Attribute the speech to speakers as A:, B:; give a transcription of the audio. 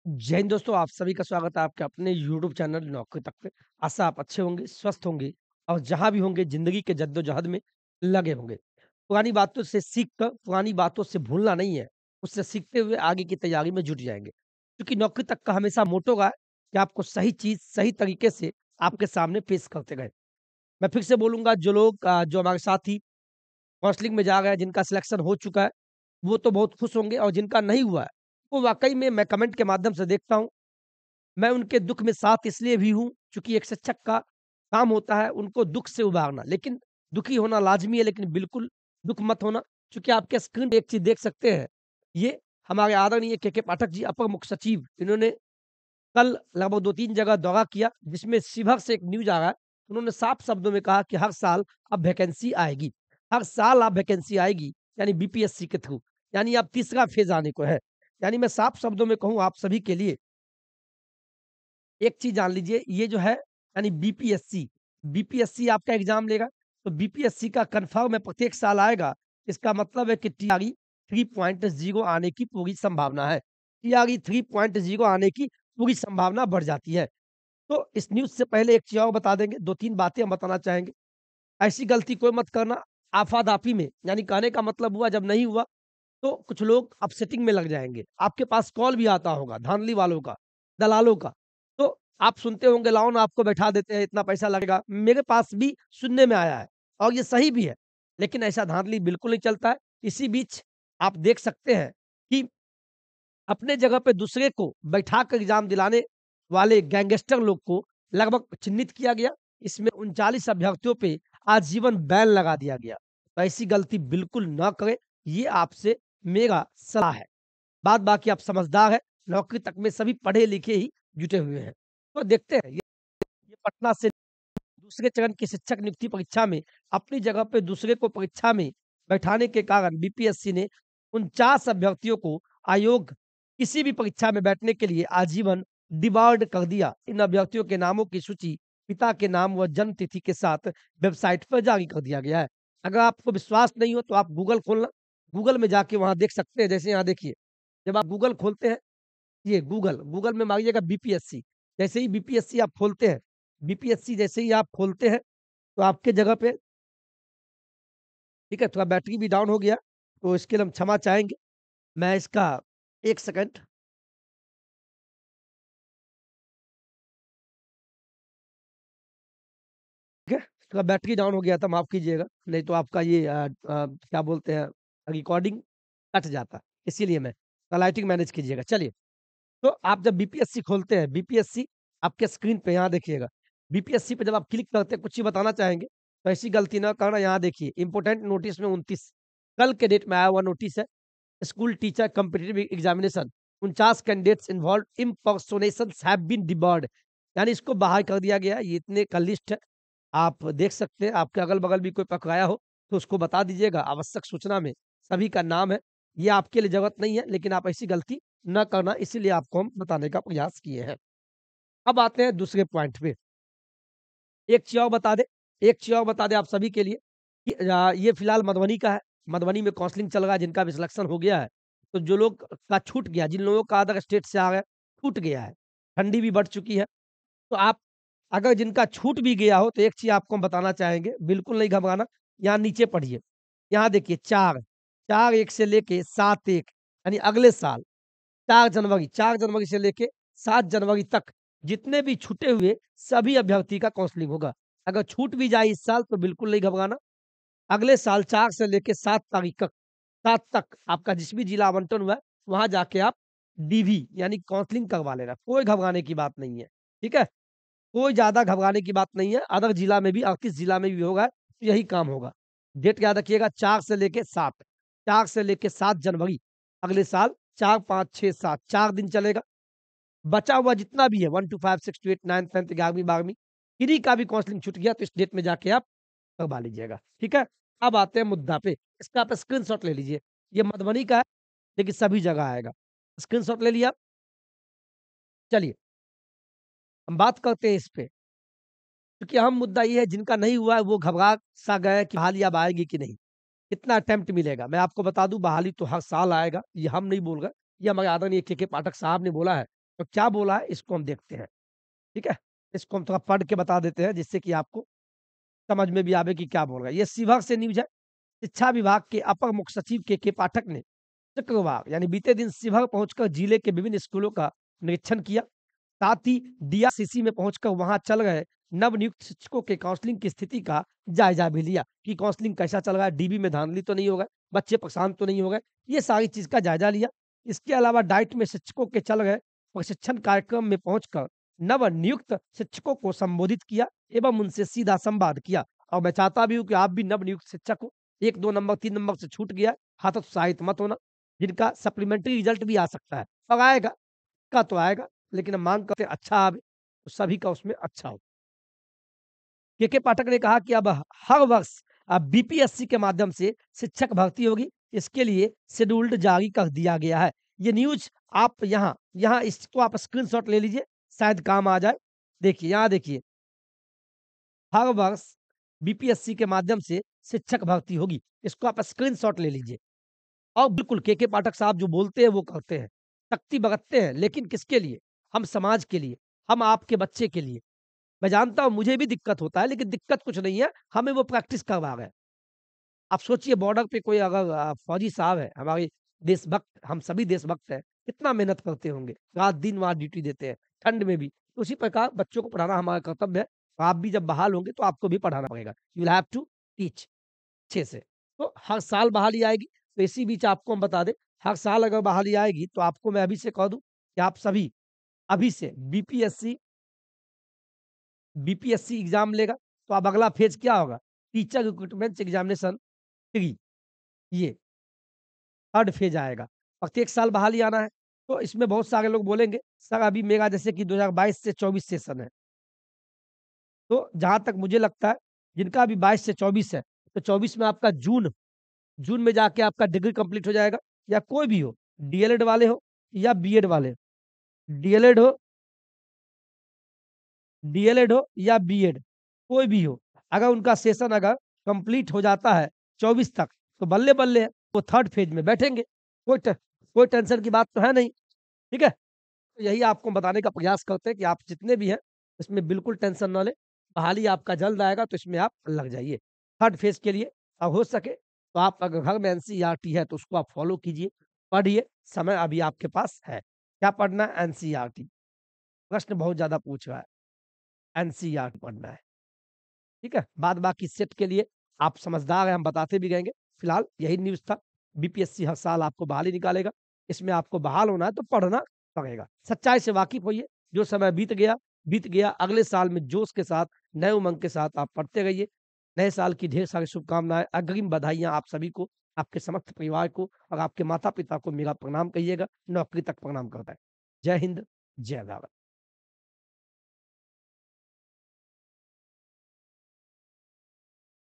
A: जय हिंद दोस्तों, आप सभी का स्वागत है आपके अपने यूट्यूब चैनल नौकरी तक पे। आशा आप अच्छे होंगे, स्वस्थ होंगे और जहाँ भी होंगे ज़िंदगी के जद्दोजहद में लगे होंगे। पुरानी बातों से सीख कर पुरानी बातों से भूलना नहीं है, उससे सीखते हुए आगे की तैयारी में जुट जाएँगे। क्योंकि नौकरी तक का हमेशा मोटो रहा है कि आपको सही चीज़ सही तरीके से आपके सामने पेश करते गए। मैं फिर से बोलूँगा जो लोग जो हमारे साथी काउंसलिंग में जा रहे हैं, जिनका सिलेक्शन हो चुका है, वो तो बहुत खुश होंगे और जिनका नहीं हुआ है, वो वाक़ई में मैं कमेंट के माध्यम से देखता हूँ मैं उनके दुःख में साथ इसलिए भी हूँ, चूँकि एक शिक्षक का काम होता है उनको दुःख से उबारना। लेकिन दुखी होना लाज़मी है, लेकिन बिल्कुल दुःख मत होना, चूँकि आपके स्क्रीन पे एक चीज़ देख सकते हैं। ये हमारे आदरणीय के पाठक जी, अपर मुख्य सचिव, इन्होंने कल लगभग 2-3 जगह दौरा किया, जिसमें शिवहर से एक न्यूज़ आ रहा है। उन्होंने साफ शब्दों में कहा कि हर साल अब वैकेंसी आएगी। हर साल अब वैकेंसी आएगी, यानी बीपीएससी के थ्रू, यानी अब तीसरा फ़ेज़ आने को है। यानी मैं साफ शब्दों में कहूँ आप सभी के लिए एक चीज़ जान लीजिए, ये जो है यानी बीपीएससी, बीपीएससी आपका एग्ज़ाम लेगा, तो बीपीएससी का कन्फर्म है प्रत्येक साल आएगा। इसका मतलब है कि टीआरई 3.0 आने की पूरी संभावना है। टीआरई 3.0 आने की पूरी संभावना बढ़ जाती है। तो इस न्यूज़ से पहले एक चीज़ और बता देंगे, 2-3 बातें हम बताना चाहेंगे। ऐसी गलती कोई मत करना आफा-दाफी में, यानी कहने का मतलब हुआ जब नहीं हुआ, तो कुछ लोग अपसेटिंग में लग जाएँगे। आपके पास कॉल भी आता होगा धांधली वालों का, दलालों का। तो आप सुनते होंगे लाओ ना आपको बैठा देते हैं, इतना पैसा लगेगा। मेरे पास भी सुनने में आया है और ये सही भी है। लेकिन ऐसा धांधली बिल्कुल नहीं चलता है। इसी बीच आप देख सकते हैं कि अपने जगह पे दूसरे को बैठाकर एग्ज़ाम दिलाने वाले गैंगस्टर लोग को लगभग चिन्हित किया गया। इसमें 39 अभ्यर्थियों पे आजीवन बैन लगा दिया गया। तो ऐसी गलती बिल्कुल ना करें, ये आपसे मेरा सलाह है। बात बाकी आप समझदार हैं, नौकरी तक में सभी पढ़े-लिखे ही जुटे हुए हैं। तो देखते हैं ये पटना से दूसरे चरण की शिक्षक नियुक्ति परीक्षा में अपनी जगह पे दूसरे को परीक्षा में बैठाने के कारण बीपीएससी ने 49 अभ्यर्थियों को आयोग किसी भी परीक्षा में बैठने के लिए आजीवन डिबार्ड कर दिया। इन अभ्यर्थियों के नामों की सूची पिता के नाम व जन्म तिथि के साथ वेबसाइट पर जारी कर दिया गया है। अगर आपको विश्वास नहीं हो तो आप गूगल खोलना, गूगल में जाके वहाँ देख सकते हैं। जैसे यहाँ देखिए, जब आप गूगल खोलते हैं, ये गूगल में मारिएगा बीपीएससी, जैसे ही बीपीएससी आप खोलते हैं, बीपीएससी जैसे ही आप खोलते हैं, तो आपके जगह पे ठीक है, थोड़ा बैटरी भी डाउन हो गया, तो इसके लिए हम क्षमा चाहेंगे। मैं इसका 1 सेकंड ठीक है, थोड़ा बैटरी डाउन हो गया था, माफ़ कीजिएगा, नहीं तो आपका ये क्या बोलते हैं, रिकॉर्डिंग कट जाता, इसीलिए मैं लाइटिंग मैनेज कीजिएगा। चलिए, तो आप जब बीपीएससी खोलते हैं, बीपीएससी आपके स्क्रीन पे यहाँ देखिएगा, बीपीएससी पे जब आप क्लिक करते हैं, कुछ चीज़ बताना चाहेंगे, तो ऐसी गलती ना करना। यहाँ देखिए, इम्पोर्टेंट नोटिस में 29 कल के डेट में आया हुआ नोटिस है, school teacher competitive examination 49 candidates involved impersonations have been debarred, यानी इसको बाहर कर दिया गया है। ये इतने का लिस्ट है, आप देख सकते हैं, आपके अगल-बगल भी कोई पकड़ाया हो, तो उसको बता दीजिएगा। आवश्यक सूचना में सभी का नाम है। ये आपके लिए ज़रूरत नहीं है, लेकिन आप ऐसी गलती ना करना, इसीलिए आपको हम बताने का प्रयास किए हैं। अब आते हैं दूसरे पॉइंट पे। एक चीज़ और बता दें आप सभी के लिए कि ये फिलहाल मधुबनी का है। मधुबनी में काउंसलिंग चल रहा है, जिनका भी सिलेक्शन हो गया है। तो जो लोग का छूट गया, जिन लोगों का अदर स्टेट से आ गया, छूट गया है। ठंडी भी बढ़ चुकी है। तो आप अगर जिनका छूट भी गया हो, तो एक चीज़ आपको हम बताना चाहेंगे, बिल्कुल नहीं घबराना। यहाँ नीचे पढ़िए, यहाँ देखिए 4 से लेके 7/1 यानी अगले साल 4 जनवरी से लेके 7 जनवरी तक जितने भी छूटे हुए सभी अभ्यर्थी का काउंसलिंग होगा। अगर छूट भी जाए इस साल तो बिल्कुल नहीं घबराना। अगले साल 4 से लेके 7 तारीख तक 7 तक आपका जिस भी जिला आवंटन हुआ है, वहाँ जाके आप डीवी यानी काउंसलिंग करवा लेना। कोई घबराने की बात नहीं है, ठीक है? कोई ज़्यादा घबराने की बात नहीं है। अदर जिला में भी 38 जिला में भी होगा, तो यही काम होगा। डेट याद रखिएगा 4 से लेके 7, 4 से लेके 7 जनवरी अगले साल 4, 5, 6, 7 4 दिन चलेगा। बचा हुआ जितना भी है 1 टू 5, 6 टू 8, 9th 10th 11वीं 12वीं किन्हीं का भी काउंसलिंग छूट गया तो इस डेट में जाके आप करवा लीजिएगा, ठीक है? अब आते हैं मुद्दा पे, इसका आप स्क्रीनशॉट ले लीजिए। ये मधुबनी का है, लेकिन सभी जगह आएगा। स्क्रीनशॉट ले लिया? चलिए, हम बात करते हैं इस पे। क्योंकि अहम मुद्दा ये है जिनका नहीं हुआ है वो घबरा सा गए कि बहाली अब आएगी कि नहीं, कितना अटेम्प्ट मिलेगा। मैं आपको बता दूं बहाली तो हर साल आएगा, ये हम नहीं बोल रहे, ये हमारे आदरणीय के पाठक साहब ने बोला है। तो क्या बोला है इसको हम देखते हैं, ठीक है? इसको हम थोड़ा पढ़ के बता देते हैं जिससे कि आपको समझ में भी आवे कि क्या बोल रहा है। ये शिवहर से न्यूज़ है। शिक्षा विभाग के अपर मुख्य सचिव के पाठक ने शुक्रवार यानी बीते दिन शिवहर पहुंचकर जिले के विभिन्न स्कूलों का निरीक्षण किया। साथ ही डीआरसीसी में पहुंचकर वहां चल रहे नवनियुक्त शिक्षकों के काउंसलिंग की स्थिति का जायजा भी लिया कि काउंसलिंग कैसा चल रहा है, डीबी में धांधली तो नहीं हो गए, बच्चे परेशान तो नहीं हो गए। ये सारी चीज का जायजा लिया। इसके अलावा डाइट में शिक्षकों के चल रहे प्रशिक्षण कार्यक्रम में पहुंचकर नवनियुक्त शिक्षकों को संबोधित किया एवं उनसे सीधा संवाद किया। और मैं चाहता भी हूँ कि आप भी नवनियुक्त शिक्षक हो, 1-2 नंबर 3 नंबर से छूट गया, हतोत्साहित मत होना। जिनका सप्लीमेंट्री रिजल्ट भी आ सकता है, और आएगा, का तो आएगा, लेकिन हम मांग करते हैं अच्छा आवे, तो सभी का उसमें अच्छा हो। के पाठक ने कहा कि अब हर वर्ष बीपीएससी के माध्यम से शिक्षक भर्ती होगी, इसके लिए शेड्यूल्ड जारी कर दिया गया है। ये न्यूज़ आप यहाँ यहाँ इसको आप स्क्रीनशॉट ले लीजिए, शायद काम आ जाए। देखिए, यहाँ देखिए, हर वर्ष बीपीएससी के माध्यम से शिक्षक भर्ती होगी, इसको आप स्क्रीनशॉट ले लीजिए। और बिल्कुल के पाठक साहब जो बोलते हैं वो करते हैं, सख्ती बरतते हैं, लेकिन किसके लिए? हम समाज के लिए, हम आपके बच्चे के लिए। मैं जानता हूँ मुझे भी दिक्कत होता है, लेकिन दिक्कत कुछ नहीं है, हमें वो प्रैक्टिस करवा रहे हैं। आप सोचिए बॉर्डर पे कोई अगर फौजी साहब है, हमारे देशभक्त, हम सभी देशभक्त हैं, कितना मेहनत करते होंगे, रात-दिन वहाँ ड्यूटी देते हैं, ठंड में भी। उसी प्रकार बच्चों को पढ़ाना हमारा कर्तव्य है। आप भी जब बहाल होंगे तो आपको भी पढ़ाना पड़ेगा। You will have to teach अच्छे से। तो हर साल बहाली आएगी, तो इसी बीच आपको हम बता दें, हर साल अगर बहाली आएगी तो आपको मैं अभी से कह दूँ कि आप सभी अभी से बीपीएससी एग्ज़ाम लेगा, तो अब अगला फ़ेज़ क्या होगा? टीचर रिक्रूटमेंट एग्ज़ामिनेशन 3 ये थर्ड फ़ेज़ आएगा। प्रत्येक साल बहाली आना है, तो इसमें बहुत सारे लोग बोलेंगे, सर अभी मेरा जैसे कि 2022 से 24 सेशन है। तो जहाँ तक मुझे लगता है, जिनका अभी 22 से 24 है, तो 24 में आपका जून में जाके आपका डिग्री कंप्लीट हो जाएगा, या कोई भी हो, डीएलएड वाले हो या बीएड वाले, डीएलएड हो डीएलएड हो या बीएड, कोई भी हो, अगर उनका सेशन अगर कंप्लीट हो जाता है 24 तक, तो बल्ले-बल्ले वो थर्ड फेज में बैठेंगे। कोई टेंशन की बात तो है नहीं, ठीक है? तो यही आपको बताने का प्रयास करते हैं कि आप जितने भी हैं, इसमें बिल्कुल टेंशन ना लें। बहाली आपका जल्द आएगा, तो इसमें आप लग जाइए। थर्ड फेज के लिए और हो सके तो आप अगर घर में एनसीईआरटी है, तो उसको आप फॉलो कीजिए, पढ़िए, समय अभी आपके पास है। क्या पढ़ना है? एनसीईआरटी। प्रश्न बहुत ज़्यादा पूछ रहा है, एनसीईआरटी पढ़ना है। ठीक है? बाद बाकी सेट के लिए आप समझदार हैं, हम बताते भी रहेंगे। फिलहाल यही न्यूज़ था। बीपीएससी हर साल आपको बहाली निकालेगा। इसमें आपको बहाल होना है तो पढ़ना पड़ेगा। सच्चाई से वाकिफ़ होइए, जो समय बीत गया। अगले साल में जोश के साथ, नए उमंग के साथ आप पढ़ते रहिए। नए साल की ढेर सारी शुभकामनाएँ, अग्रिम बधाइयाँ आप सभी को, आपके समस्त परिवार को और आपके माता-पिता को मेरा प्रणाम कहिएगा। नौकरी तक प्रणाम करता है। जय हिंद, जय भारत।